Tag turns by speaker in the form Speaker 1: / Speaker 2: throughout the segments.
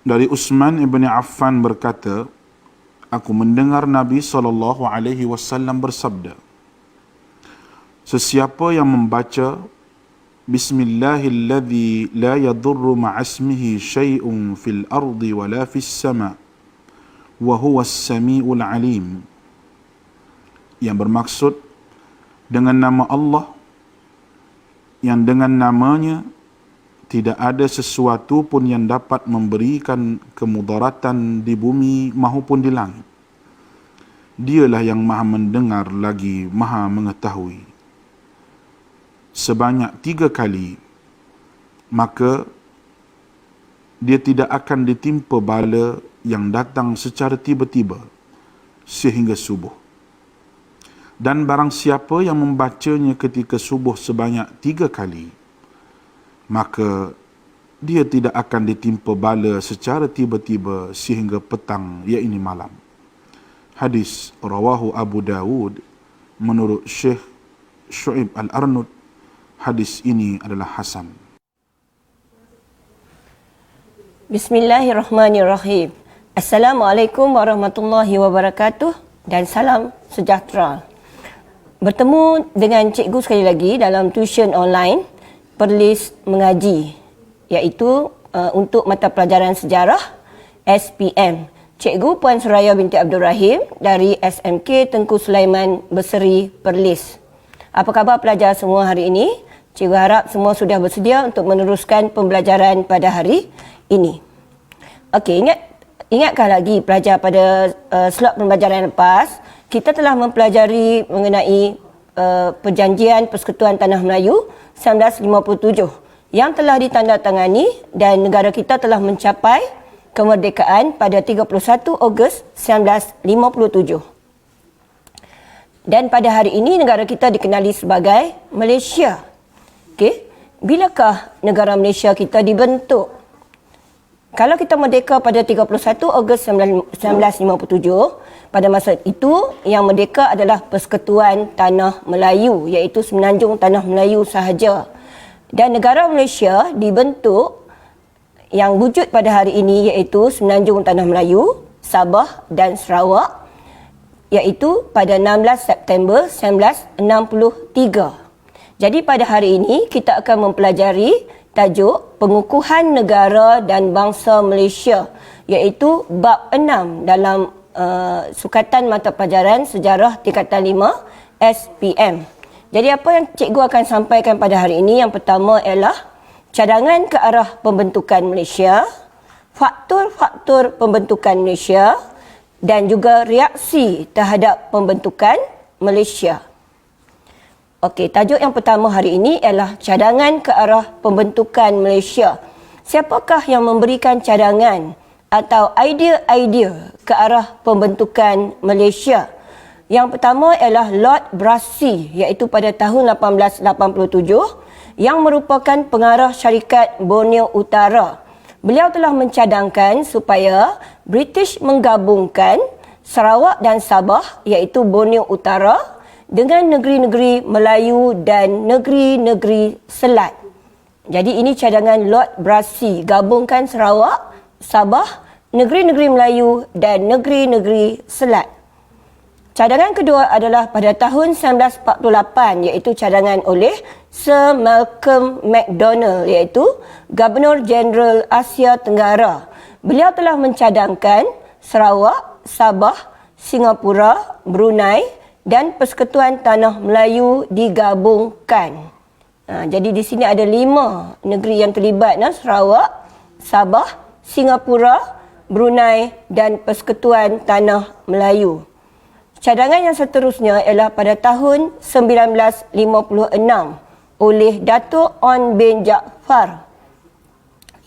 Speaker 1: Dari Uthman ibn Affan berkata, aku mendengar Nabi SAW bersabda, sesiapa yang membaca Bismillahilladzi la yadurru ma'asmihi syai'un fil ardi wa la fis sama' wa huwa as-sami'ul alim, yang bermaksud dengan nama Allah yang dengan namanya tidak ada sesuatu pun yang dapat memberikan kemudaratan di bumi maupun di langit. Dialah yang maha mendengar lagi maha mengetahui. Sebanyak 3 kali, maka dia tidak akan ditimpa bala yang datang secara tiba-tiba sehingga subuh. Dan barang siapa yang membacanya ketika subuh sebanyak 3 kali, maka dia tidak akan ditimpa bala secara tiba-tiba sehingga petang, iaitu malam. Hadis rawahu Abu Dawud menurut Syekh Syu'ib Al-Arnud. Hadis ini adalah hasan.
Speaker 2: Bismillahirrahmanirrahim. Assalamualaikum warahmatullahi wabarakatuh dan salam sejahtera. Bertemu dengan cikgu sekali lagi dalam tuition online Perlis Mengaji, iaitu untuk mata pelajaran sejarah SPM. Cikgu Puan Suraya binti Abdul Rahim dari SMK Tengku Sulaiman Berseri Perlis. Apa khabar pelajar semua hari ini? Cikgu harap semua sudah bersedia untuk meneruskan pembelajaran pada hari ini. Okey, ingatkah lagi pelajar pada slot pembelajaran lepas, kita telah mempelajari mengenai Perjanjian Persekutuan Tanah Melayu 1957 yang telah ditandatangani dan negara kita telah mencapai kemerdekaan pada 31 Ogos 1957. Dan pada hari ini negara kita dikenali sebagai Malaysia. Okey, bilakah negara Malaysia kita dibentuk? Kalau kita merdeka pada 31 Ogos 1957, pada masa itu yang merdeka adalah Persekutuan Tanah Melayu, iaitu Semenanjung Tanah Melayu sahaja. Dan negara Malaysia dibentuk yang wujud pada hari ini iaitu Semenanjung Tanah Melayu, Sabah dan Sarawak, iaitu pada 16 September 1963. Jadi pada hari ini kita akan mempelajari tajuk Pengukuhan Negara dan Bangsa Malaysia, iaitu bab 6 dalam sukatan mata pelajaran sejarah tingkatan 5 SPM. Jadi apa yang cikgu akan sampaikan pada hari ini, yang pertama ialah cadangan ke arah pembentukan Malaysia, faktor-faktor pembentukan Malaysia dan juga reaksi terhadap pembentukan Malaysia. Okey, tajuk yang pertama hari ini ialah cadangan ke arah pembentukan Malaysia. Siapakah yang memberikan cadangan atau idea-idea ke arah pembentukan Malaysia? Yang pertama ialah Lord Brassey, iaitu pada tahun 1887, yang merupakan pengarah syarikat Borneo Utara. Beliau telah mencadangkan supaya British menggabungkan Sarawak dan Sabah, iaitu Borneo Utara, dengan negeri-negeri Melayu dan negeri-negeri Selat. Jadi ini cadangan Lord Brassey, gabungkan Sarawak, Sabah, negeri-negeri Melayu dan negeri-negeri Selat. Cadangan kedua adalah pada tahun 1948, iaitu cadangan oleh Sir Malcolm Macdonald, iaitu Gubernur Jeneral Asia Tenggara. Beliau telah mencadangkan Sarawak, Sabah, Singapura, Brunei dan Persekutuan Tanah Melayu digabungkan. Jadi di sini ada 5 negeri yang terlibat, Sarawak, Sabah, Singapura, Brunei dan Persekutuan Tanah Melayu. Cadangan yang seterusnya ialah pada tahun 1956 oleh Dato' On bin Jaafar,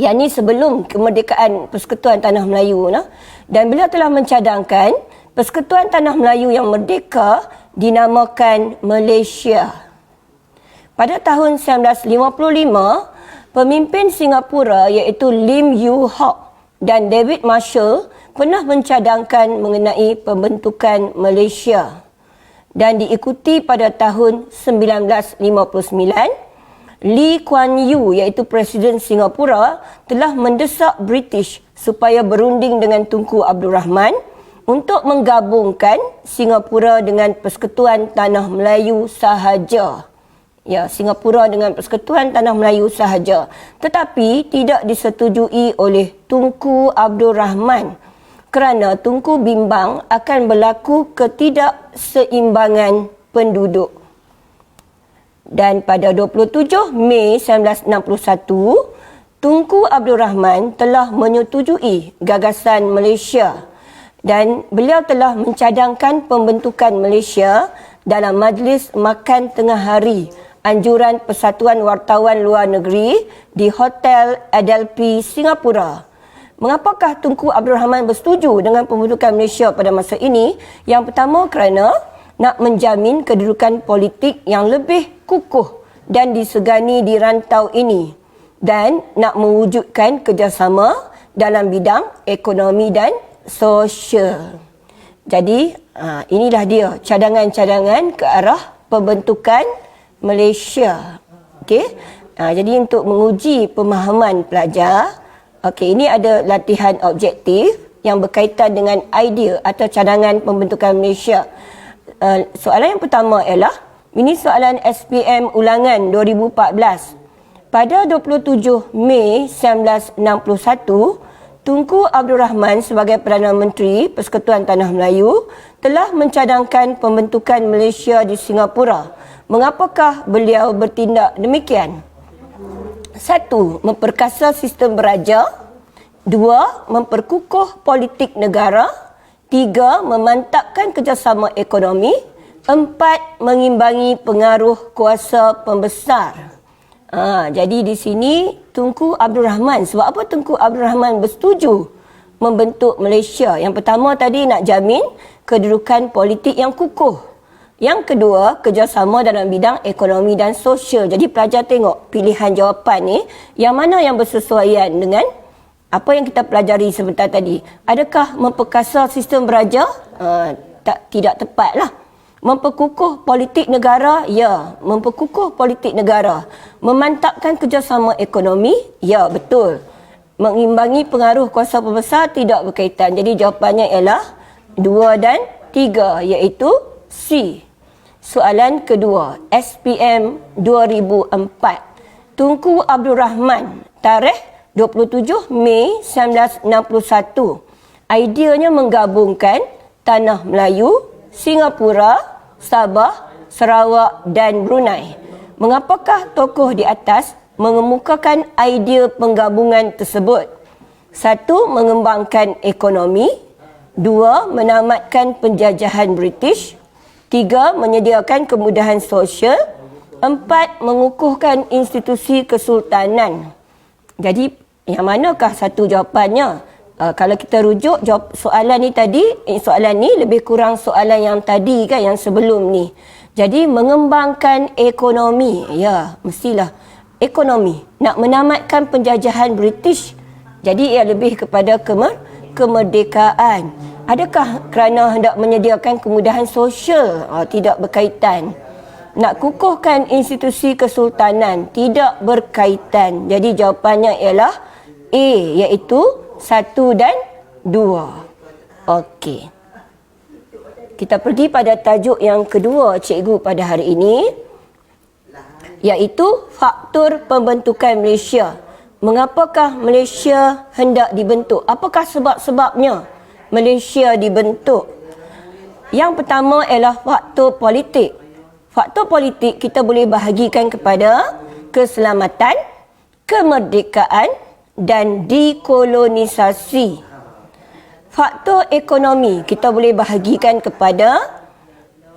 Speaker 2: yakni sebelum kemerdekaan Persekutuan Tanah Melayu, dan beliau telah mencadangkan Persekutuan Tanah Melayu yang merdeka dinamakan Malaysia. Pada tahun 1955, pemimpin Singapura iaitu Lim Yew Hock dan David Marshall pernah mencadangkan mengenai pembentukan Malaysia. Dan diikuti pada tahun 1959 Lee Kuan Yew iaitu Presiden Singapura telah mendesak British supaya berunding dengan Tunku Abdul Rahman untuk menggabungkan Singapura dengan Persekutuan Tanah Melayu sahaja. Ya, Singapura dengan Persekutuan Tanah Melayu sahaja. Tetapi tidak disetujui oleh Tunku Abdul Rahman kerana Tunku bimbang akan berlaku ketidakseimbangan penduduk. Dan pada 27 Mei 1961, Tunku Abdul Rahman telah menyetujui gagasan Malaysia dan beliau telah mencadangkan pembentukan Malaysia dalam Majlis Makan Tengah Hari Anjuran Persatuan Wartawan Luar Negeri di Hotel Adelphi, Singapura. Mengapakah Tunku Abdul Rahman bersetuju dengan pembentukan Malaysia pada masa ini? Yang pertama kerana nak menjamin kedudukan politik yang lebih kukuh dan disegani di rantau ini dan nak mewujudkan kerjasama dalam bidang ekonomi dan sosial. Jadi inilah dia cadangan-cadangan ke arah pembentukan Malaysia. Okey. Jadi untuk menguji pemahaman pelajar, ini ada latihan objektif yang berkaitan dengan idea atau cadangan pembentukan Malaysia. Soalan yang pertama ialah, ini soalan SPM ulangan 2014. Pada 27 Mei 1961, Tunku Abdul Rahman sebagai Perdana Menteri Persekutuan Tanah Melayu telah mencadangkan pembentukan Malaysia di Singapura. Mengapakah beliau bertindak demikian? 1. Memperkasa sistem beraja. 2. Memperkukuh politik negara. 3. Memantapkan kerjasama ekonomi. 4. Mengimbangi pengaruh kuasa pembesar. Jadi di sini Tunku Abdul Rahman, sebab apa Tunku Abdul Rahman bersetuju membentuk Malaysia? Yang pertama tadi nak jamin kedudukan politik yang kukuh. Yang kedua, kerjasama dalam bidang ekonomi dan sosial. Jadi pelajar tengok pilihan jawapan ni yang mana yang bersesuaian dengan apa yang kita pelajari sebentar tadi. Adakah memperkasa sistem beraja? Tidak tepatlah. Memperkukuh politik negara? Ya, memperkukuh politik negara. Memantapkan kerjasama ekonomi? Ya, betul. Mengimbangi pengaruh kuasa pembesar? Tidak berkaitan. Jadi jawapannya ialah 2 dan 3, iaitu C. Soalan kedua, SPM 2004. Tunku Abdul Rahman, tarikh 27 Mei 1961. Ideanya menggabungkan Tanah Melayu, Singapura, Sabah, Sarawak dan Brunei. Mengapakah tokoh di atas mengemukakan idea penggabungan tersebut? 1. Mengembangkan ekonomi. 2. Menamatkan penjajahan British. 3. Menyediakan kemudahan sosial. 4. Mengukuhkan institusi kesultanan. Jadi, yang manakah satu jawapannya? Kalau kita rujuk jawab soalan ni tadi, soalan ni lebih kurang soalan yang tadi kan, yang sebelum ni. Jadi, mengembangkan ekonomi. Ya, mestilah ekonomi. Nak menamatkan penjajahan British. Jadi, ia lebih kepada kemerdekaan. Adakah kerana hendak menyediakan kemudahan sosial? Tidak berkaitan. Nak kukuhkan institusi kesultanan? Tidak berkaitan. Jadi jawapannya ialah A, iaitu 1 dan 2. Okey. Kita pergi pada tajuk yang kedua cikgu pada hari ini, iaitu faktor pembentukan Malaysia. Mengapakah Malaysia hendak dibentuk? Apakah sebab-sebabnya Malaysia dibentuk? Yang pertama ialah faktor politik. Faktor politik kita boleh bahagikan kepada keselamatan, kemerdekaan dan dekolonisasi. Faktor ekonomi kita boleh bahagikan kepada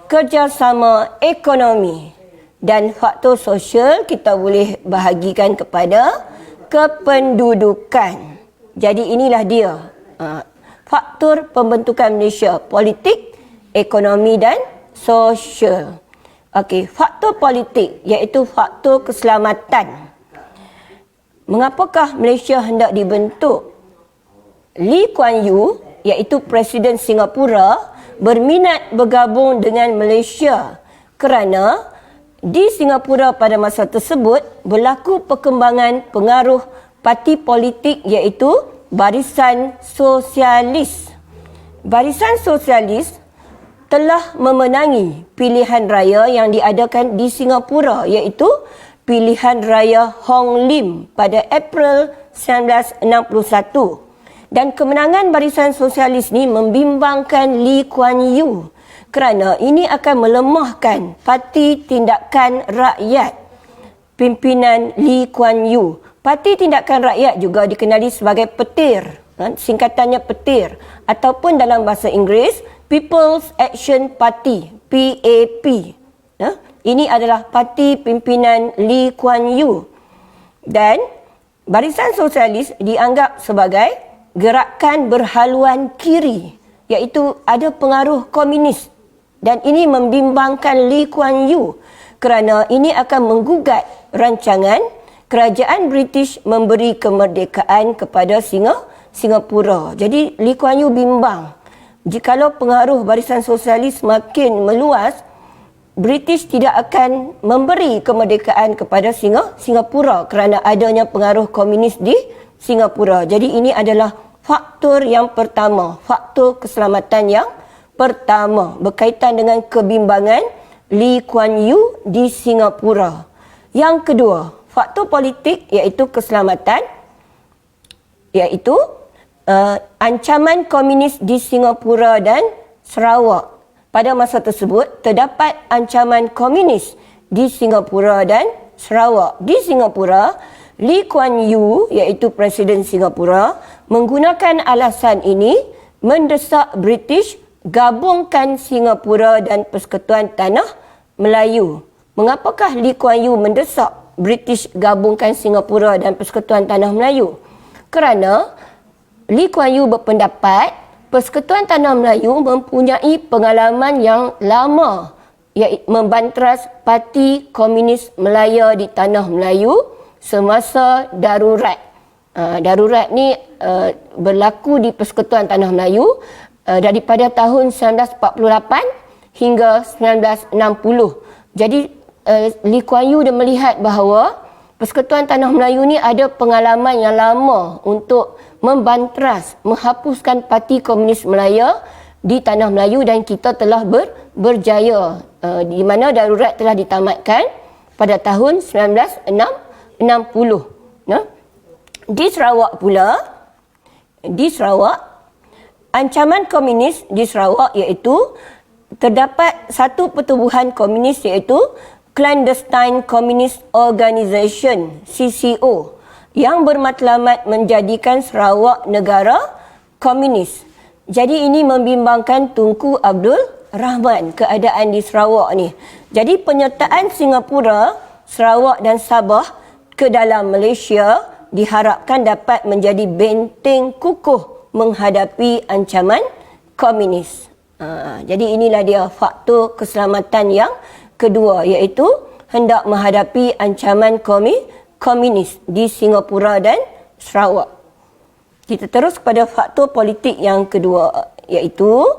Speaker 2: kerjasama ekonomi. Dan faktor sosial kita boleh bahagikan kepada kependudukan. Jadi inilah dia faktor pembentukan Malaysia, politik, ekonomi dan sosial. Okey, faktor politik iaitu faktor keselamatan. Mengapakah Malaysia hendak dibentuk? Lee Kuan Yew iaitu Presiden Singapura berminat bergabung dengan Malaysia kerana Di Singapura pada masa tersebut berlaku perkembangan pengaruh parti politik iaitu Barisan Sosialis. Barisan Sosialis telah memenangi pilihan raya yang diadakan di Singapura iaitu pilihan raya Hong Lim pada April 1961. Dan kemenangan Barisan Sosialis ni membimbangkan Lee Kuan Yew kerana ini akan melemahkan Parti Tindakan Rakyat pimpinan Lee Kuan Yew. Parti Tindakan Rakyat juga dikenali sebagai PETIR, singkatannya PETIR, ataupun dalam bahasa Inggeris People's Action Party, PAP. Ini adalah parti pimpinan Lee Kuan Yew. Dan Barisan Sosialis dianggap sebagai gerakan berhaluan kiri, iaitu ada pengaruh komunis. Dan ini membimbangkan Lee Kuan Yew kerana ini akan menggugat rancangan kerajaan British memberi kemerdekaan kepada Singapura. Jadi Lee Kuan Yew bimbang, jikalau pengaruh Barisan Sosialis makin meluas, British tidak akan memberi kemerdekaan kepada Singapura kerana adanya pengaruh komunis di Singapura. Jadi ini adalah faktor yang pertama, faktor keselamatan yang pertama berkaitan dengan kebimbangan Lee Kuan Yew di Singapura. Yang kedua, faktor politik iaitu keselamatan, iaitu ancaman komunis di Singapura dan Sarawak. Pada masa tersebut, terdapat ancaman komunis di Singapura dan Sarawak. Di Singapura, Lee Kuan Yew, iaitu Presiden Singapura, menggunakan alasan ini mendesak British gabungkan Singapura dan Persekutuan Tanah Melayu. Mengapakah Lee Kuan Yew mendesak British gabungkan Singapura dan Persekutuan Tanah Melayu? Kerana Lee Kuan Yew berpendapat Persekutuan Tanah Melayu mempunyai pengalaman yang lama iaitu membantras Parti Komunis Melaya di Tanah Melayu semasa darurat. Darurat ni berlaku di Persekutuan Tanah Melayu daripada tahun 1948 hingga 1960. Jadi Lee Kuan Yew dia melihat bahawa Persekutuan Tanah Melayu ni ada pengalaman yang lama untuk membantras, menghapuskan Parti Komunis Melaya di Tanah Melayu dan kita telah berjaya di mana darurat telah ditamatkan pada tahun 1960. Di Sarawak pula, ancaman komunis di Sarawak iaitu terdapat satu pertubuhan komunis iaitu Clandestine Communist Organisation, CCO, yang bermatlamat menjadikan Sarawak negara komunis. Jadi ini membimbangkan Tunku Abdul Rahman keadaan di Sarawak ni. Jadi penyertaan Singapura, Sarawak dan Sabah ke dalam Malaysia diharapkan dapat menjadi benteng kukuh menghadapi ancaman komunis. Jadi inilah dia faktor keselamatan yang kedua iaitu hendak menghadapi ancaman komunis di Singapura dan Sarawak. Kita terus kepada faktor politik yang kedua iaitu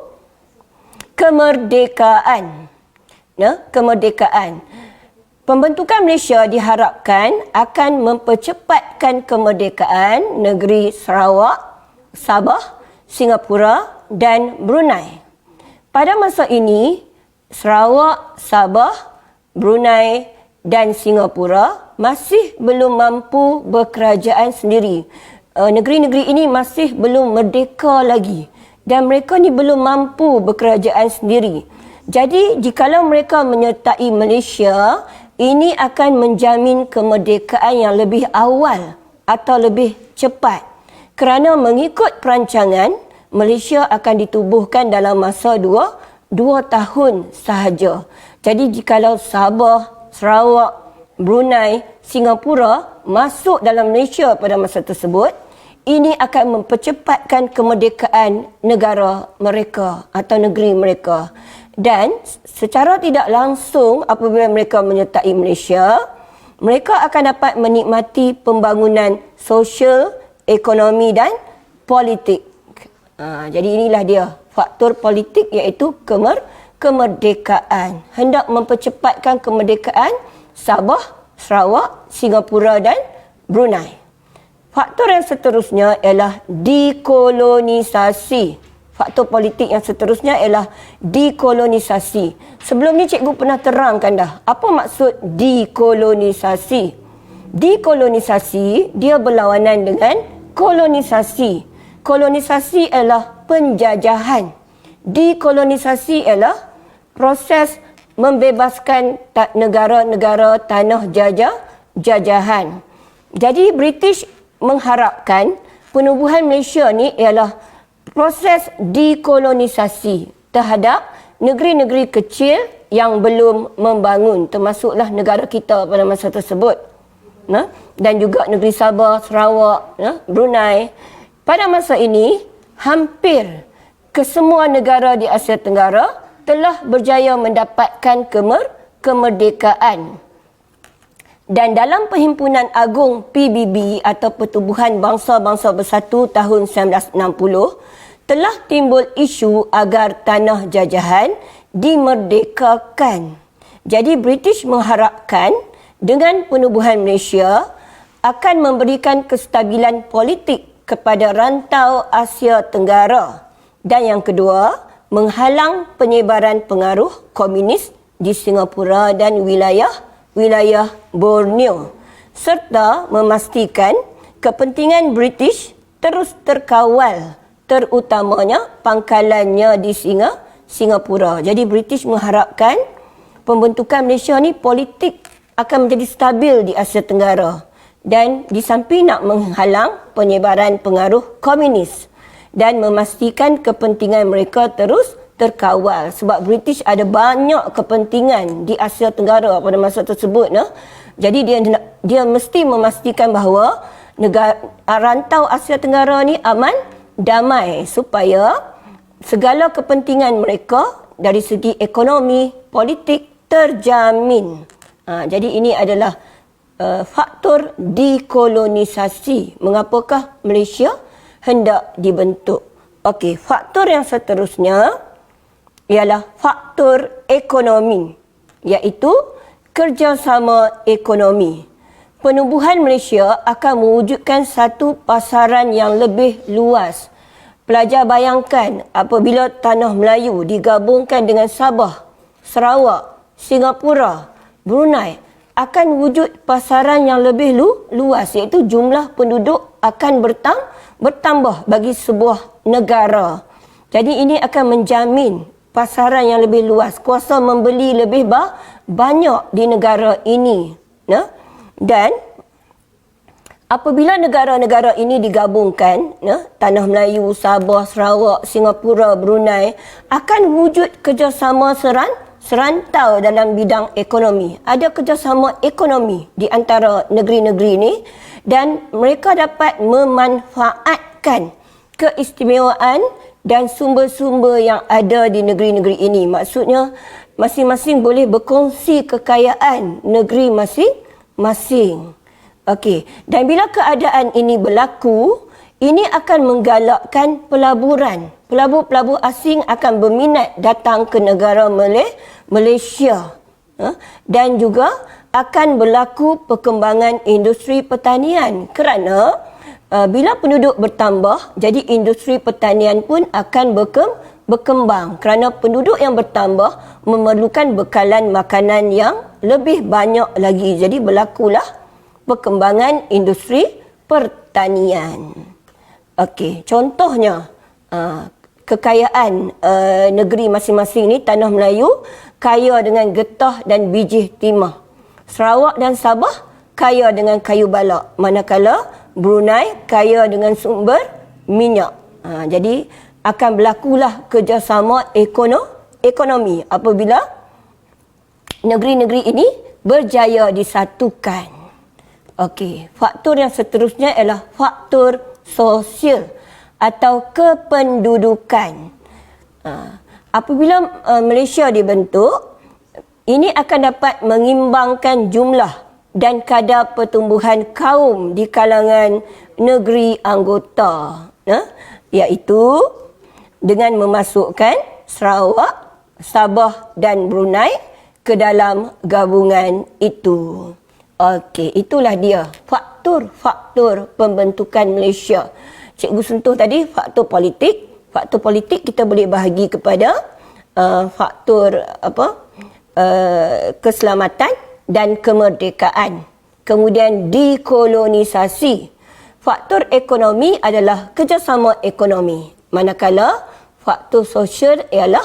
Speaker 2: kemerdekaan. Kemerdekaan. Pembentukan Malaysia diharapkan akan mempercepatkan kemerdekaan negeri Sarawak, Sabah, Singapura dan Brunei. Pada masa ini, Sarawak, Sabah, Brunei dan Singapura masih belum mampu berkerajaan sendiri. Negeri-negeri ini masih belum merdeka lagi dan mereka ni belum mampu berkerajaan sendiri. Jadi, jikalau mereka menyertai Malaysia, ini akan menjamin kemerdekaan yang lebih awal atau lebih cepat. Kerana mengikut perancangan, Malaysia akan ditubuhkan dalam masa dua tahun sahaja. Jadi jikalau Sabah, Sarawak, Brunei, Singapura masuk dalam Malaysia pada masa tersebut, ini akan mempercepatkan kemerdekaan negara mereka atau negeri mereka. Dan secara tidak langsung apabila mereka menyertai Malaysia, mereka akan dapat menikmati pembangunan sosial, ekonomi dan politik. Jadi inilah dia faktor politik iaitu kemerdekaan, hendak mempercepatkan kemerdekaan Sabah, Sarawak, Singapura dan Brunei. Faktor yang seterusnya ialah dekolonisasi. Faktor politik yang seterusnya ialah dekolonisasi. Sebelum ni cikgu pernah terangkan dah apa maksud dekolonisasi. Dekolonisasi dia berlawanan dengan kolonisasi. Kolonisasi ialah penjajahan. Dekolonisasi ialah proses membebaskan negara-negara tanah jajahan. Jadi British mengharapkan penubuhan Malaysia ni ialah proses dekolonisasi terhadap negeri-negeri kecil yang belum membangun, termasuklah negara kita pada masa tersebut. Dan juga negeri Sabah, Sarawak, Brunei. Pada masa ini, hampir kesemua negara di Asia Tenggara telah berjaya mendapatkan kemerdekaan. Dan dalam Perhimpunan Agung PBB atau Pertubuhan Bangsa-Bangsa Bersatu tahun 1960, telah timbul isu agar tanah jajahan dimerdekakan. Jadi British mengharapkan dengan penubuhan Malaysia akan memberikan kestabilan politik kepada rantau Asia Tenggara. Dan yang kedua, menghalang penyebaran pengaruh komunis di Singapura dan wilayah Borneo, serta memastikan kepentingan British terus terkawal, terutamanya pangkalannya di Singapura. Jadi British mengharapkan pembentukan Malaysia ni politik akan menjadi stabil di Asia Tenggara, dan di samping nak menghalang penyebaran pengaruh komunis dan memastikan kepentingan mereka terus terkawal, sebab British ada banyak kepentingan di Asia Tenggara pada masa tersebut. Jadi dia mesti memastikan bahawa rantau Asia Tenggara ni aman, damai, supaya segala kepentingan mereka dari segi ekonomi, politik terjamin. Jadi ini adalah faktor dekolonisasi. Mengapakah Malaysia hendak dibentuk? Okey, faktor yang seterusnya ialah faktor ekonomi, iaitu kerjasama ekonomi. Penubuhan Malaysia akan mewujudkan satu pasaran yang lebih luas. Pelajar bayangkan apabila tanah Melayu digabungkan dengan Sabah, Sarawak, Singapura, Brunei, akan wujud pasaran yang lebih luas, iaitu jumlah penduduk akan bertambah bagi sebuah negara. Jadi ini akan menjamin pasaran yang lebih luas, kuasa membeli lebih banyak di negara ini. Dan apabila negara-negara ini digabungkan, tanah Melayu, Sabah, Sarawak, Singapura, Brunei, akan wujud kerjasama serantau dalam bidang ekonomi. Ada kerjasama ekonomi di antara negeri-negeri ini, dan mereka dapat memanfaatkan keistimewaan dan sumber-sumber yang ada di negeri-negeri ini. Maksudnya, masing-masing boleh berkongsi kekayaan negeri masing-masing. Okey, dan bila keadaan ini berlaku, ini akan menggalakkan pelaburan. Pelabur-pelabur asing akan berminat datang ke negara Malaysia. Dan juga akan berlaku perkembangan industri pertanian, kerana bila penduduk bertambah, jadi industri pertanian pun akan berkembang, kerana penduduk yang bertambah memerlukan bekalan makanan yang lebih banyak lagi. Jadi berlakulah perkembangan industri pertanian. Okey, contohnya kekayaan negeri masing-masing ni, tanah Melayu kaya dengan getah dan biji timah. Sarawak dan Sabah kaya dengan kayu balak, manakala Brunei kaya dengan sumber minyak. Jadi akan berlakulah kerjasama ekonomi apabila negeri-negeri ini berjaya disatukan. Okey, faktor yang seterusnya ialah faktor sosial atau kependudukan. Apabila Malaysia dibentuk, ini akan dapat mengimbangkan jumlah dan kadar pertumbuhan kaum di kalangan negeri anggota, iaitu dengan memasukkan Sarawak, Sabah dan Brunei ke dalam gabungan itu. Okey, itulah dia faktor-faktor pembentukan Malaysia. Cikgu sentuh tadi faktor politik. Faktor politik kita boleh bahagi kepada faktor keselamatan dan kemerdekaan. Kemudian dekolonisasi. Faktor ekonomi adalah kerjasama ekonomi. Manakala faktor sosial ialah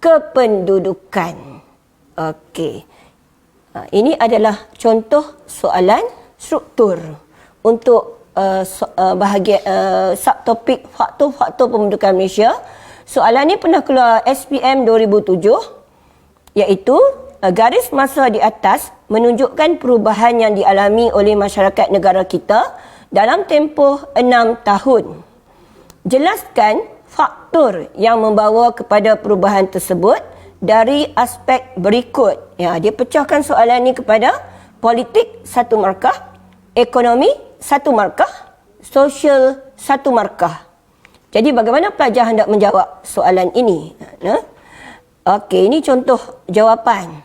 Speaker 2: kependudukan. Okey. Ini adalah contoh soalan struktur untuk bahagian subtopik faktor-faktor pembentukan Malaysia. Soalan ini pernah keluar SPM 2007, iaitu garis masa di atas menunjukkan perubahan yang dialami oleh masyarakat negara kita dalam tempoh 6 tahun. Jelaskan faktor yang membawa kepada perubahan tersebut dari aspek berikut. Ya, dia pecahkan soalan ini kepada politik 1 markah, ekonomi 1 markah, sosial 1 markah. Jadi bagaimana pelajar hendak menjawab soalan ini? Okey, ini contoh jawapan.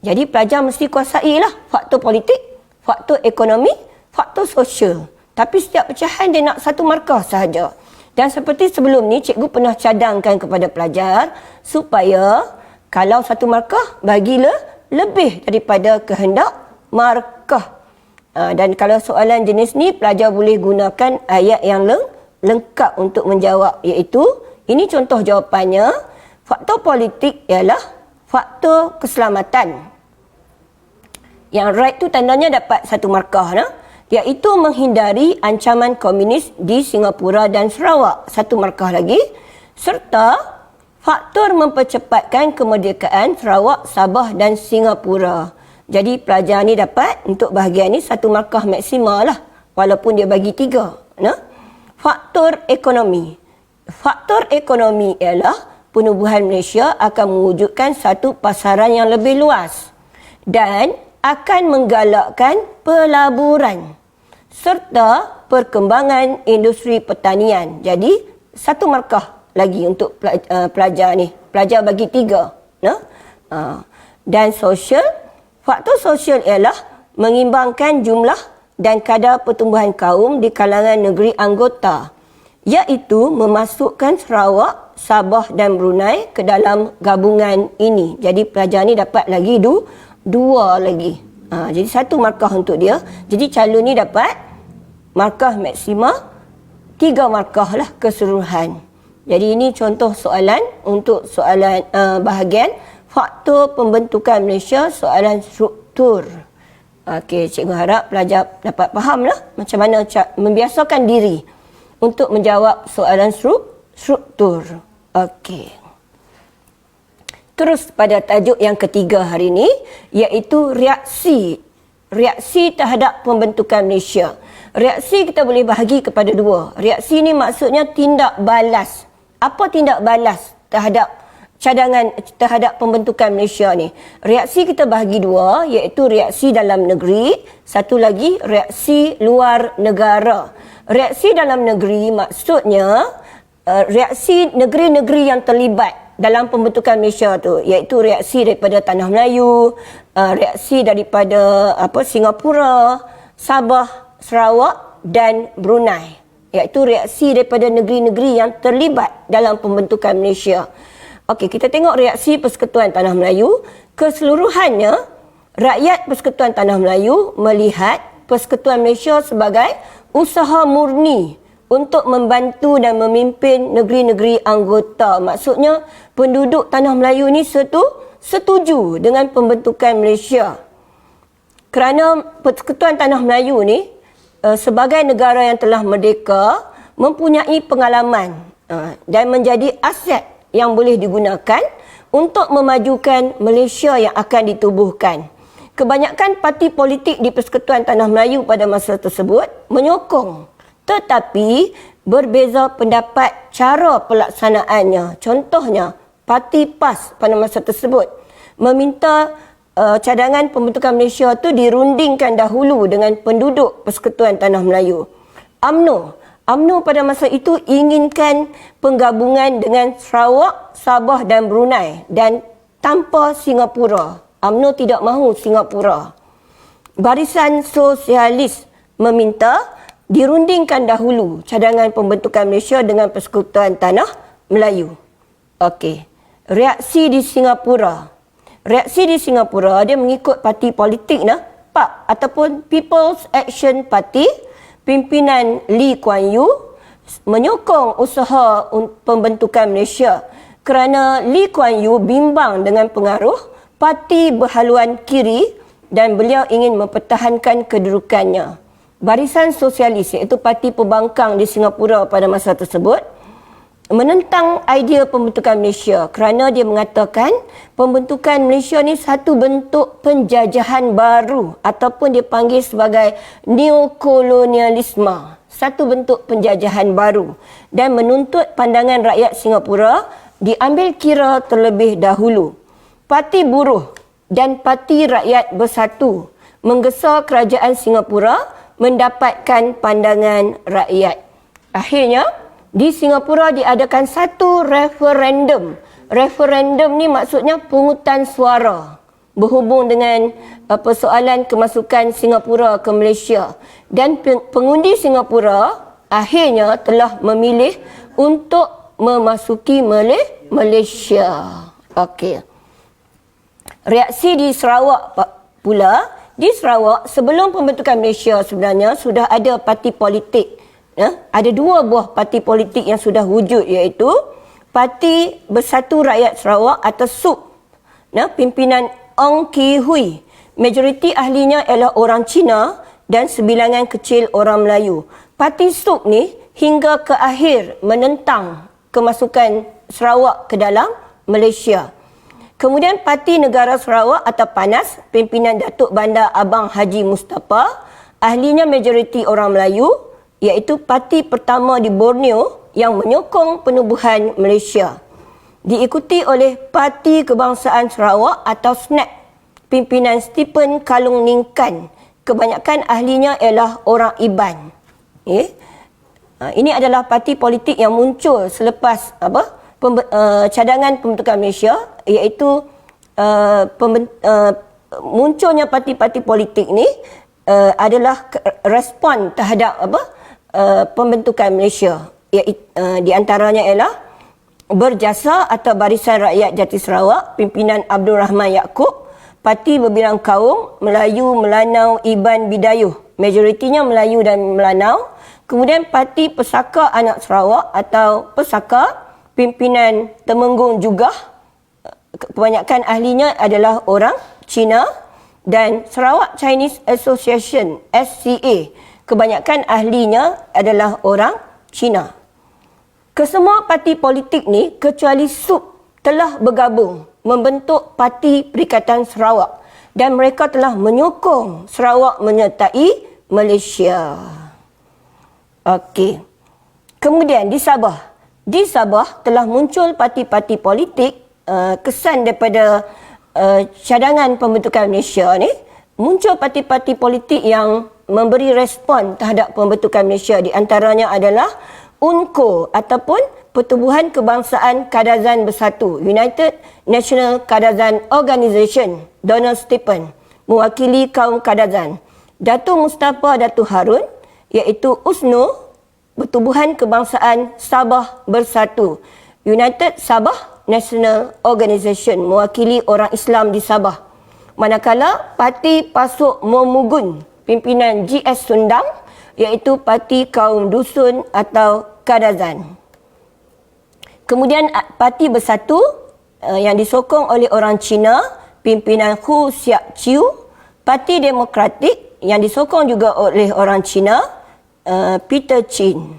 Speaker 2: Jadi pelajar mesti kuasailah faktor politik, faktor ekonomi, faktor sosial. Tapi setiap pecahan dia nak 1 markah sahaja. Dan seperti sebelum ni, cikgu pernah cadangkan kepada pelajar supaya kalau 1 markah, bagilah lebih daripada kehendak markah. Dan kalau soalan jenis ni, pelajar boleh gunakan ayat yang lengkap untuk menjawab, iaitu ini contoh jawapannya. Faktor politik ialah faktor keselamatan. Yang right tu tandanya dapat 1 markah, iaitu menghindari ancaman komunis di Singapura dan Sarawak, 1 markah lagi, serta faktor mempercepatkan kemerdekaan Sarawak, Sabah dan Singapura. Jadi pelajar ni dapat untuk bahagian ni 1 markah maksima lah, walaupun dia bagi 3. Faktor ekonomi. Faktor ekonomi ialah penubuhan Malaysia akan mewujudkan satu pasaran yang lebih luas dan akan menggalakkan pelaburan serta perkembangan industri pertanian. Jadi 1 markah lagi untuk pelajar ni. Pelajar bagi 3. Dan sosial, faktor sosial ialah mengimbangkan jumlah dan kadar pertumbuhan kaum di kalangan negeri anggota, iaitu memasukkan Sarawak, Sabah dan Brunei ke dalam gabungan ini. Jadi pelajar ni dapat lagi 2 lagi. Jadi 1 markah untuk dia. Jadi calon ni dapat markah maksima 3 markah lah keseluruhan. Jadi ini contoh soalan untuk soalan bahagian faktor pembentukan Malaysia, soalan struktur. Okey, cikgu harap pelajar dapat faham lah macam mana membiasakan diri untuk menjawab soalan struktur. Okey. Terus pada tajuk yang ketiga hari ini, iaitu reaksi. Reaksi terhadap pembentukan Malaysia. Reaksi kita boleh bahagi kepada 2. Reaksi ni maksudnya tindak balas. Apa tindak balas terhadap cadangan terhadap pembentukan Malaysia ni? Reaksi kita bahagi 2, iaitu reaksi dalam negeri, satu lagi reaksi luar negara. Reaksi dalam negeri maksudnya reaksi negeri-negeri yang terlibat dalam pembentukan Malaysia tu, iaitu reaksi daripada Tanah Melayu, reaksi daripada Singapura, Sabah, Sarawak dan Brunei, iaitu reaksi daripada negeri-negeri yang terlibat dalam pembentukan Malaysia. Okey, kita tengok reaksi Persekutuan Tanah Melayu. Keseluruhannya, rakyat Persekutuan Tanah Melayu melihat Persekutuan Malaysia sebagai usaha murni untuk membantu dan memimpin negeri-negeri anggota. Maksudnya, penduduk Tanah Melayu ni setuju dengan pembentukan Malaysia. Kerana Persekutuan Tanah Melayu ni sebagai negara yang telah merdeka, mempunyai pengalaman dan menjadi aset yang boleh digunakan untuk memajukan Malaysia yang akan ditubuhkan. Kebanyakan parti politik di Persekutuan Tanah Melayu pada masa tersebut menyokong, tetapi berbeza pendapat cara pelaksanaannya. Contohnya, Parti PAS pada masa tersebut meminta cadangan pembentukan Malaysia itu dirundingkan dahulu dengan penduduk Persekutuan Tanah Melayu. UMNO UMNO pada masa itu inginkan penggabungan dengan Sarawak, Sabah dan Brunei dan tanpa Singapura. UMNO tidak mahu Singapura. Barisan Sosialis meminta dirundingkan dahulu cadangan pembentukan Malaysia dengan Persekutuan Tanah Melayu. Okey. Reaksi di Singapura. Reaksi di Singapura dia mengikut parti politik PAP ataupun People's Action Party, pimpinan Lee Kuan Yew menyokong usaha pembentukan Malaysia kerana Lee Kuan Yew bimbang dengan pengaruh parti berhaluan kiri dan beliau ingin mempertahankan kedudukannya. Barisan Sosialis iaitu parti pembangkang di Singapura pada masa tersebut menentang idea pembentukan Malaysia kerana dia mengatakan pembentukan Malaysia ni satu bentuk penjajahan baru ataupun dia panggil sebagai neokolonialisme, satu bentuk penjajahan baru, dan menuntut pandangan rakyat Singapura diambil kira terlebih dahulu. Parti Buruh dan Parti Rakyat Bersatu menggesa kerajaan Singapura mendapatkan pandangan rakyat. Akhirnya di Singapura diadakan satu referendum. Referendum ni maksudnya pungutan suara berhubung dengan persoalan kemasukan Singapura ke Malaysia. Dan pengundi Singapura akhirnya telah memilih untuk memasuki Malaysia. Okey. Reaksi di Sarawak pula. Di Sarawak sebelum pembentukan Malaysia sebenarnya sudah ada parti politik. Ada dua buah parti politik yang sudah wujud, iaitu Parti Bersatu Rakyat Sarawak atau SUP, pimpinan Ong Ki Hui. Majoriti ahlinya ialah orang Cina dan sebilangan kecil orang Melayu. Parti SUP ni hingga ke akhir menentang kemasukan Sarawak ke dalam Malaysia. Kemudian Parti Negara Sarawak atau PANAS, pimpinan Datuk Bandar Abang Haji Mustapa, ahlinya majoriti orang Melayu, iaitu parti pertama di Borneo yang menyokong penubuhan Malaysia. Diikuti oleh Parti Kebangsaan Sarawak atau SNAP, pimpinan Stephen Kalung Ningkan. Kebanyakan ahlinya ialah orang Iban. Ini adalah parti politik yang muncul selepas cadangan pembentukan Malaysia, iaitu munculnya parti-parti politik ni adalah respon terhadap pembentukan Malaysia. Di antaranya ialah Berjasa atau Barisan Rakyat Jati Sarawak, pimpinan Abdul Rahman Yaakob, Parti Berbilang Kaum, Melayu, Melanau, Iban, Bidayuh, majoritinya Melayu dan Melanau. Kemudian Parti Pesaka Anak Sarawak atau Pesaka, pimpinan Temenggung Jugah, kebanyakan ahlinya adalah orang Cina, dan Sarawak Chinese Association SCA, kebanyakan ahlinya adalah orang Cina. Kesemua parti politik ni kecuali SUP telah bergabung membentuk Parti Perikatan Sarawak dan mereka telah menyokong Sarawak menyertai Malaysia. Okey. Kemudian di Sabah. Di Sabah telah muncul parti-parti politik, kesan daripada cadangan pembentukan Malaysia ni, muncul parti-parti politik yang memberi respon terhadap pembentukan Malaysia. Di antaranya adalah UNCO ataupun Pertubuhan Kebangsaan Kadazan Bersatu, United National Kadazan Organisation, Donald Stephen, mewakili kaum Kadazan. Datuk Mustapa Datuk Harun, iaitu USNO, Pertubuhan Kebangsaan Sabah Bersatu, United Sabah National Organisation, mewakili orang Islam di Sabah. Manakala Parti Pasuk Momugun, pimpinan GS Sundang, iaitu Parti Kaum Dusun atau Kadazan. Kemudian Parti Bersatu yang disokong oleh orang Cina, pimpinan Hu Siak Chiu. Parti Demokratik yang disokong juga oleh orang Cina, Peter Chin.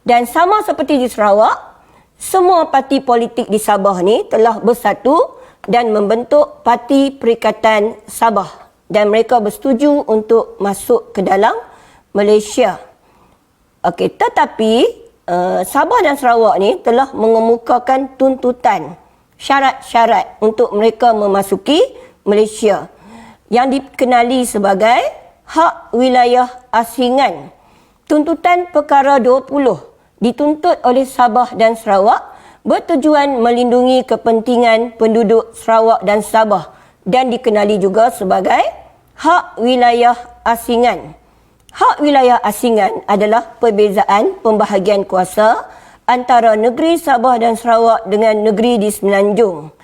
Speaker 2: Dan sama seperti di Sarawak, semua parti politik di Sabah ni telah bersatu dan membentuk Parti Perikatan Sabah dan mereka bersetuju untuk masuk ke dalam Malaysia. Okey, tetapi Sabah dan Sarawak ni telah mengemukakan tuntutan, syarat-syarat untuk mereka memasuki Malaysia yang dikenali sebagai hak wilayah asingan. Tuntutan Perkara 20 dituntut oleh Sabah dan Sarawak bertujuan melindungi kepentingan penduduk Sarawak dan Sabah dan dikenali juga sebagai hak wilayah asingan. Hak wilayah asingan adalah perbezaan pembahagian kuasa antara negeri Sabah dan Sarawak dengan negeri di Semenanjung.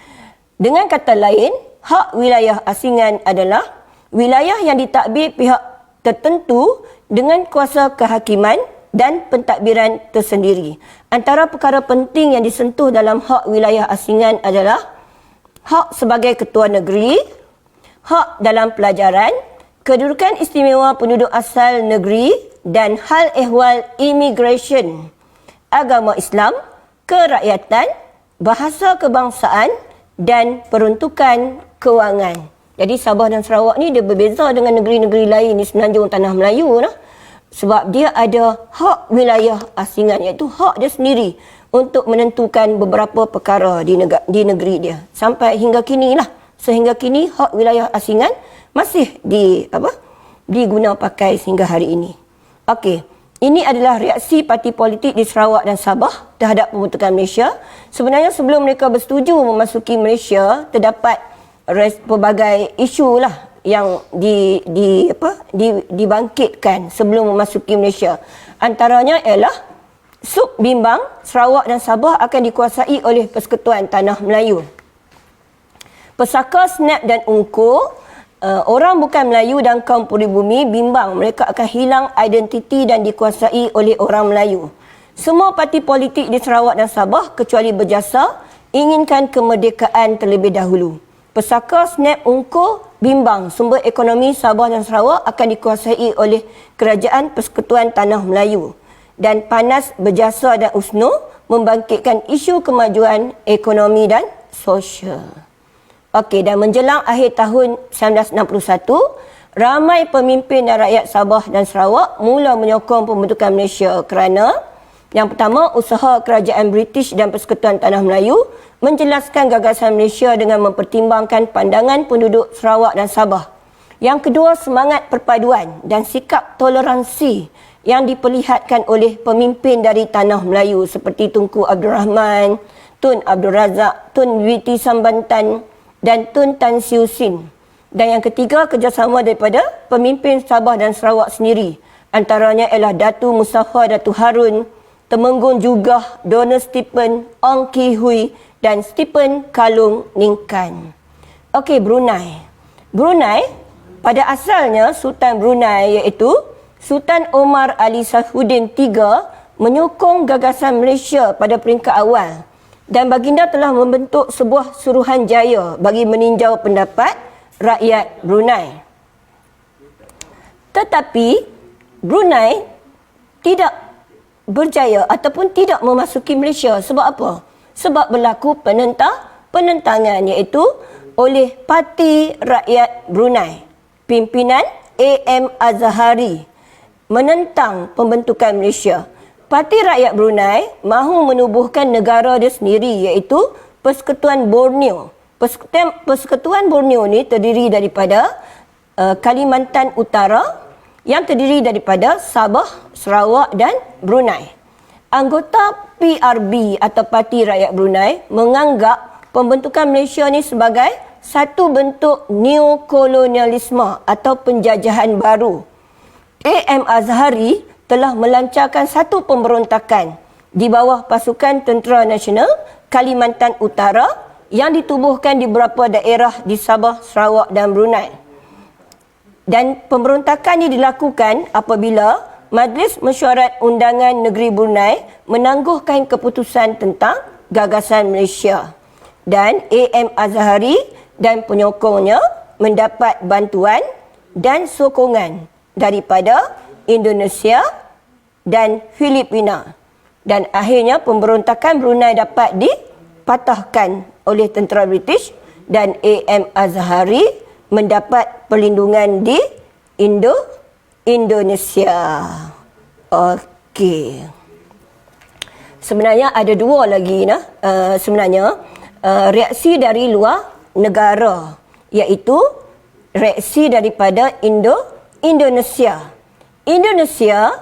Speaker 2: Dengan kata lain, hak wilayah asingan adalah wilayah yang ditadbir pihak tertentu dengan kuasa kehakiman dan pentadbiran tersendiri. Antara perkara penting yang disentuh dalam hak wilayah asingan adalah hak sebagai ketua negeri, hak dalam pelajaran, kedudukan istimewa penduduk asal negeri dan hal ehwal immigration, agama Islam, kerakyatan, bahasa kebangsaan dan peruntukan kewangan. Jadi Sabah dan Sarawak ni dia berbeza dengan negeri-negeri lain di Semenanjung Tanah Melayu lah. Sebab dia ada hak wilayah asingan, iaitu hak dia sendiri untuk menentukan beberapa perkara di negeri dia. Sampai hingga kini lah. Sehingga kini hak wilayah asingan masih diguna pakai sehingga hari ini. Okey, ini adalah reaksi parti politik di Sarawak dan Sabah terhadap pembentukan Malaysia. Sebenarnya sebelum mereka bersetuju memasuki Malaysia, terdapat pelbagai isu lah yang dibangkitkan sebelum memasuki Malaysia. Antaranya ialah sub bimbang Sarawak dan Sabah akan dikuasai oleh Persekutuan Tanah Melayu. Pesaka Snap dan Ungku, orang bukan Melayu dan kaum peribumi bimbang mereka akan hilang identiti dan dikuasai oleh orang Melayu. Semua parti politik di Sarawak dan Sabah kecuali Berjasa inginkan kemerdekaan terlebih dahulu. Pesaka Snap Ungku bimbang sumber ekonomi Sabah dan Sarawak akan dikuasai oleh Kerajaan Persekutuan Tanah Melayu. Dan Panas Berjasa dan USNO membangkitkan isu kemajuan ekonomi dan sosial. Okey, dan menjelang akhir tahun 1961, ramai pemimpin dan rakyat Sabah dan Sarawak mula menyokong pembentukan Malaysia kerana yang pertama, usaha kerajaan British dan Persekutuan Tanah Melayu menjelaskan gagasan Malaysia dengan mempertimbangkan pandangan penduduk Sarawak dan Sabah. Yang kedua, semangat perpaduan dan sikap toleransi yang diperlihatkan oleh pemimpin dari Tanah Melayu seperti Tunku Abdul Rahman, Tun Abdul Razak, Tun Witi Sambantan dan Tun Tan Siew Sin. Dan yang ketiga, kerjasama daripada pemimpin Sabah dan Sarawak sendiri. Antaranya ialah Datu Musaffar Datu Harun, Temenggung Jugah, Donald Stephen, Ong Ki Hui dan Stephen Kalung Ningkan. Okey, Brunei. Brunei, pada asalnya Sultan Brunei iaitu Sultan Omar Ali Saifuddin III menyokong gagasan Malaysia pada peringkat awal dan baginda telah membentuk sebuah Suruhanjaya bagi meninjau pendapat rakyat Brunei. Tetapi Brunei tidak berjaya ataupun tidak memasuki Malaysia. Sebab apa? Sebab berlaku penentangan iaitu oleh Parti Rakyat Brunei. Pimpinan A.M. Azhari menentang pembentukan Malaysia. Parti Rakyat Brunei mahu menubuhkan negara dia sendiri iaitu Persekutuan Borneo. Persekutuan Borneo ni terdiri daripada Kalimantan Utara yang terdiri daripada Sabah, Sarawak dan Brunei. Anggota PRB atau Parti Rakyat Brunei menganggap pembentukan Malaysia ni sebagai satu bentuk neokolonialisme atau penjajahan baru. A.M. Azhari telah melancarkan satu pemberontakan di bawah pasukan Tentera Nasional Kalimantan Utara yang ditubuhkan di beberapa daerah di Sabah, Sarawak dan Brunei. Dan pemberontakan ini dilakukan apabila Majlis Mesyuarat Undangan Negeri Brunei menangguhkan keputusan tentang gagasan Malaysia. Dan A.M. Azhari dan penyokongnya mendapat bantuan dan sokongan daripada Indonesia dan Filipina. Dan akhirnya pemberontakan Brunei dapat dipatahkan oleh tentera British dan A.M. Azhari mendapat perlindungan di Indonesia. Okey. Sebenarnya ada dua lagi reaksi dari luar negara, iaitu reaksi daripada Indonesia. Indonesia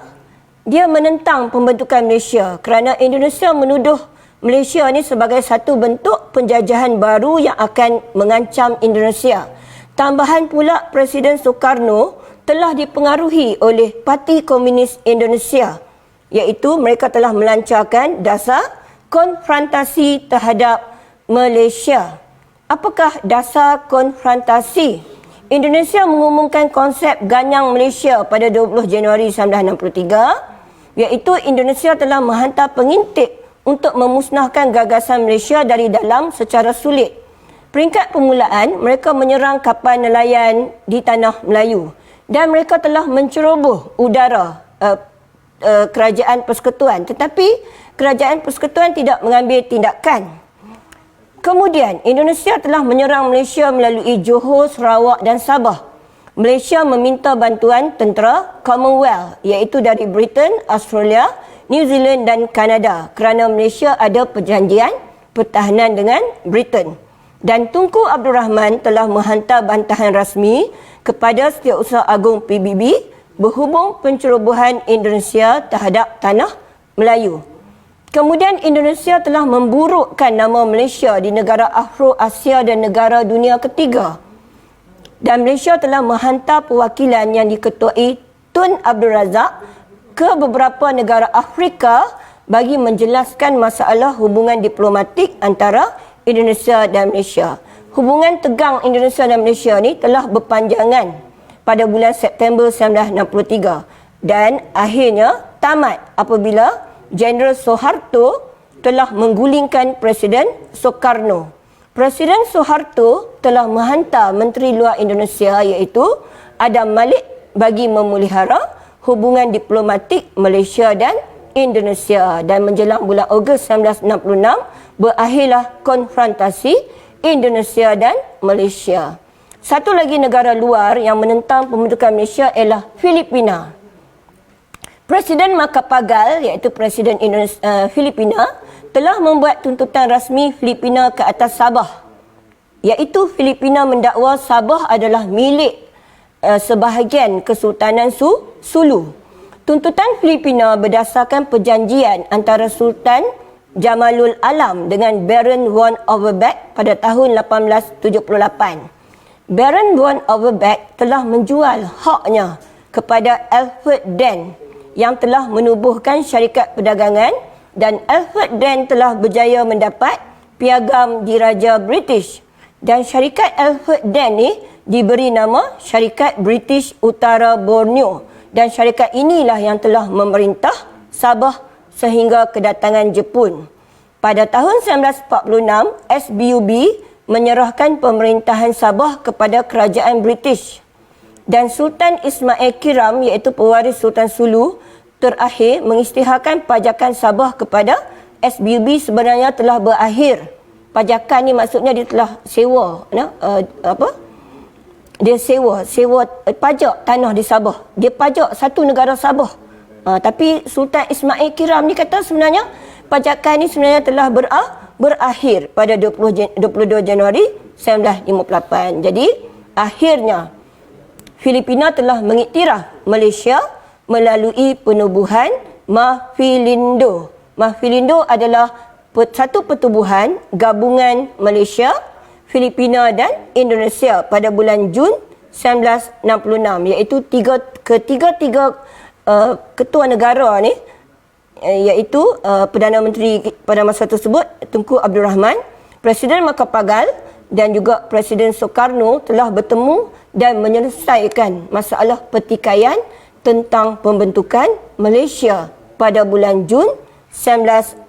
Speaker 2: dia menentang pembentukan Malaysia kerana Indonesia menuduh Malaysia ni sebagai satu bentuk penjajahan baru yang akan mengancam Indonesia. Tambahan pula, Presiden Soekarno telah dipengaruhi oleh Parti Komunis Indonesia, iaitu mereka telah melancarkan dasar konfrontasi terhadap Malaysia. Apakah dasar konfrontasi? Indonesia mengumumkan konsep Ganyang Malaysia pada 20 Januari 1963, iaitu Indonesia telah menghantar pengintip untuk memusnahkan gagasan Malaysia dari dalam secara sulit. Peringkat permulaan, mereka menyerang kapal nelayan di tanah Melayu dan mereka telah menceroboh udara kerajaan persekutuan, tetapi kerajaan persekutuan tidak mengambil tindakan. Kemudian, Indonesia telah menyerang Malaysia melalui Johor, Sarawak dan Sabah. Malaysia meminta bantuan tentera Commonwealth, iaitu dari Britain, Australia, New Zealand dan Kanada kerana Malaysia ada perjanjian pertahanan dengan Britain. Dan Tunku Abdul Rahman telah menghantar bantahan rasmi kepada Setiausaha Agung PBB berhubung pencerobohan Indonesia terhadap tanah Melayu. Kemudian Indonesia telah memburukkan nama Malaysia di negara Afro-Asia dan negara dunia ketiga. Dan Malaysia telah menghantar perwakilan yang diketuai Tun Abdul Razak ke beberapa negara Afrika bagi menjelaskan masalah hubungan diplomatik antara Indonesia dan Malaysia. Hubungan tegang Indonesia dan Malaysia ni telah berpanjangan pada bulan September 1963 dan akhirnya tamat apabila Jeneral Soeharto telah menggulingkan Presiden Soekarno. Presiden Soeharto telah menghantar Menteri Luar Indonesia iaitu Adam Malik bagi memelihara hubungan diplomatik Malaysia dan Indonesia, dan menjelang bulan Ogos 1966 berakhirlah konfrontasi Indonesia dan Malaysia. Satu lagi negara luar yang menentang pembentukan Malaysia ialah Filipina. Presiden Macapagal iaitu Presiden Filipina telah membuat tuntutan rasmi Filipina ke atas Sabah, iaitu Filipina mendakwa Sabah adalah milik sebahagian Kesultanan Sulu. Tuntutan Filipina berdasarkan perjanjian antara Sultan Jamalul Alam dengan Baron von Overbeck pada tahun 1878. Baron von Overbeck telah menjual haknya kepada Alfred Dent yang telah menubuhkan syarikat perdagangan, dan Alfred Dent telah berjaya mendapat piagam diraja British, dan syarikat Alfred Dent ni diberi nama Syarikat British Utara Borneo, dan syarikat inilah yang telah memerintah Sabah sehingga kedatangan Jepun. Pada tahun 1946, SBUB menyerahkan pemerintahan Sabah kepada kerajaan British, dan Sultan Ismail Kiram iaitu pewaris Sultan Sulu terakhir mengisytiharkan pajakan Sabah kepada SBUB sebenarnya telah berakhir. Pajakan ni maksudnya dia telah sewa dia sewa pajak tanah di Sabah. Dia pajak satu negara Sabah. Tapi Sultan Ismail Kiram ni kata sebenarnya pajakan ni sebenarnya telah berakhir pada 22 Januari 1958. Jadi akhirnya Filipina telah mengiktiraf Malaysia melalui penubuhan Maafilindo. Maafilindo adalah satu pertubuhan gabungan Malaysia, Filipina dan Indonesia pada bulan Jun 1966, iaitu ketiga-tiga ketua negara ni, iaitu Perdana Menteri pada masa tersebut Tunku Abdul Rahman, Presiden Macapagal dan juga Presiden Soekarno telah bertemu dan menyelesaikan masalah pertikaian tentang pembentukan Malaysia pada bulan Jun 1966.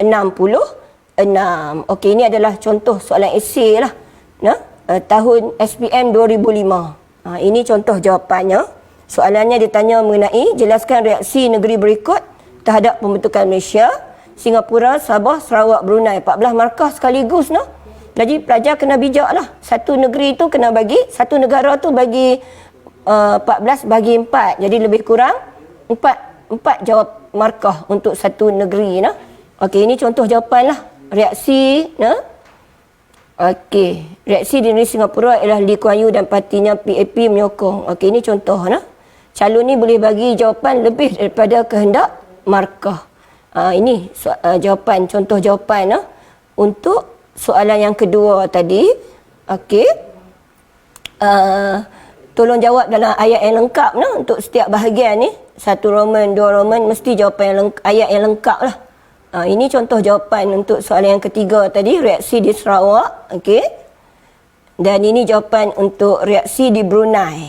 Speaker 2: Okey, ini adalah contoh soalan esei lah. Tahun SPM 2005. Ini contoh jawapannya. Soalannya ditanya mengenai jelaskan reaksi negeri berikut terhadap pembentukan Malaysia: Singapura, Sabah, Sarawak, Brunei. 14 markah sekaligus. Jadi pelajar kena bijak lah. Satu negeri tu kena bagi, satu negara tu bagi 14 bagi 4. Jadi lebih kurang 4 jawab markah untuk satu negeri. Okey, ini contoh jawapan lah. Reaksi. Okey, reaksi di negeri Singapura ialah Lee Kuan Yew dan partinya PAP menyokong. Okey, ini contoh. Calon ni boleh bagi jawapan lebih daripada kehendak markah. Ini jawapan, contoh jawapan untuk soalan yang kedua tadi. Okey. Tolong jawab dalam ayat yang lengkap untuk setiap bahagian ni. 1 Roman, 2 Roman, mesti jawapan yang ayat yang lengkap lah. Ini contoh jawapan untuk soalan yang ketiga tadi, reaksi di Sarawak. Okey. Dan ini jawapan untuk reaksi di Brunei.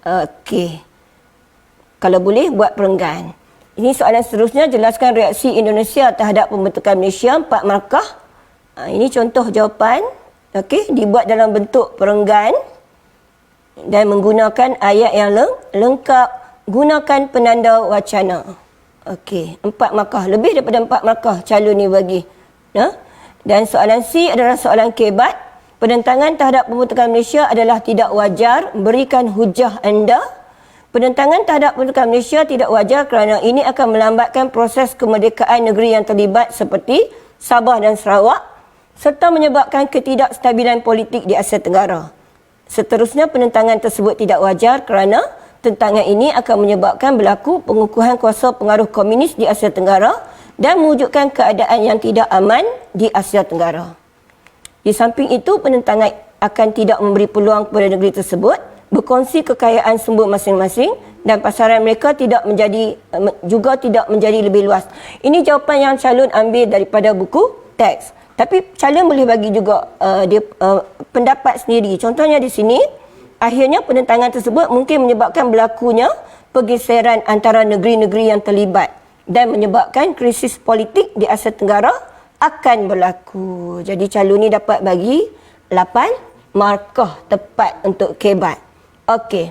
Speaker 2: Okey. Kalau boleh buat perenggan. Ini soalan seterusnya, jelaskan reaksi Indonesia terhadap pembentukan Malaysia 4 markah. Ini contoh jawapan. Okey, dibuat dalam bentuk perenggan dan menggunakan ayat yang lengkap, gunakan penanda wacana. Okey, 4 markah, lebih daripada 4 markah calon ni bagi. Dan soalan C adalah soalan kebat. Penentangan terhadap pembentukan Malaysia adalah tidak wajar, berikan hujah anda. Penentangan terhadap pembentukan Malaysia tidak wajar kerana ini akan melambatkan proses kemerdekaan negeri yang terlibat seperti Sabah dan Sarawak serta menyebabkan ketidakstabilan politik di Asia Tenggara. Seterusnya, penentangan tersebut tidak wajar kerana tentangan ini akan menyebabkan berlaku pengukuhan kuasa pengaruh komunis di Asia Tenggara dan mewujudkan keadaan yang tidak aman di Asia Tenggara. Di samping itu, penentangan akan tidak memberi peluang kepada negeri tersebut berkongsi kekayaan sumber masing-masing dan pasaran mereka tidak menjadi lebih luas. Ini jawapan yang calon ambil daripada buku teks. Tapi calon boleh bagi juga pendapat sendiri. Contohnya di sini, akhirnya penentangan tersebut mungkin menyebabkan berlakunya pergeseran antara negeri-negeri yang terlibat dan menyebabkan krisis politik di Asia Tenggara akan berlaku. Jadi calon ni dapat bagi 8 markah tepat untuk kebat. Okey,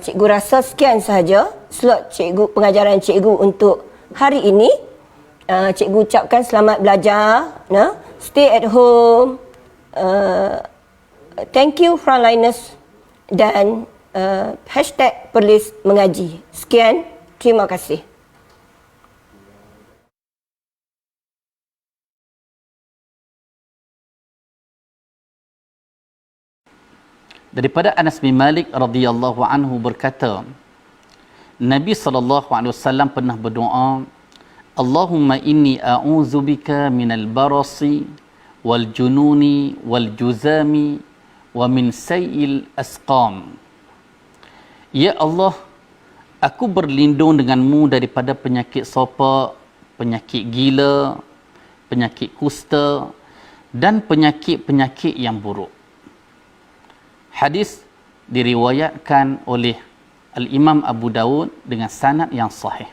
Speaker 2: cikgu rasa sekian sahaja slot pengajaran cikgu untuk hari ini. Cikgu ucapkan selamat belajar, stay at home, thank you frontliners dan #Perlis mengaji. Sekian, terima kasih.
Speaker 3: Daripada Anas bin Malik radhiyallahu anhu berkata, Nabi SAW pernah berdoa, Allahumma inni a'udzubika minal barasi wal jununi wal juzami wa min sayil asqam. Ya Allah, aku berlindung denganmu daripada penyakit sopak, penyakit gila, penyakit kusta dan penyakit-penyakit yang buruk. Hadis diriwayatkan oleh Al-Imam Abu Dawud dengan sanad yang sahih.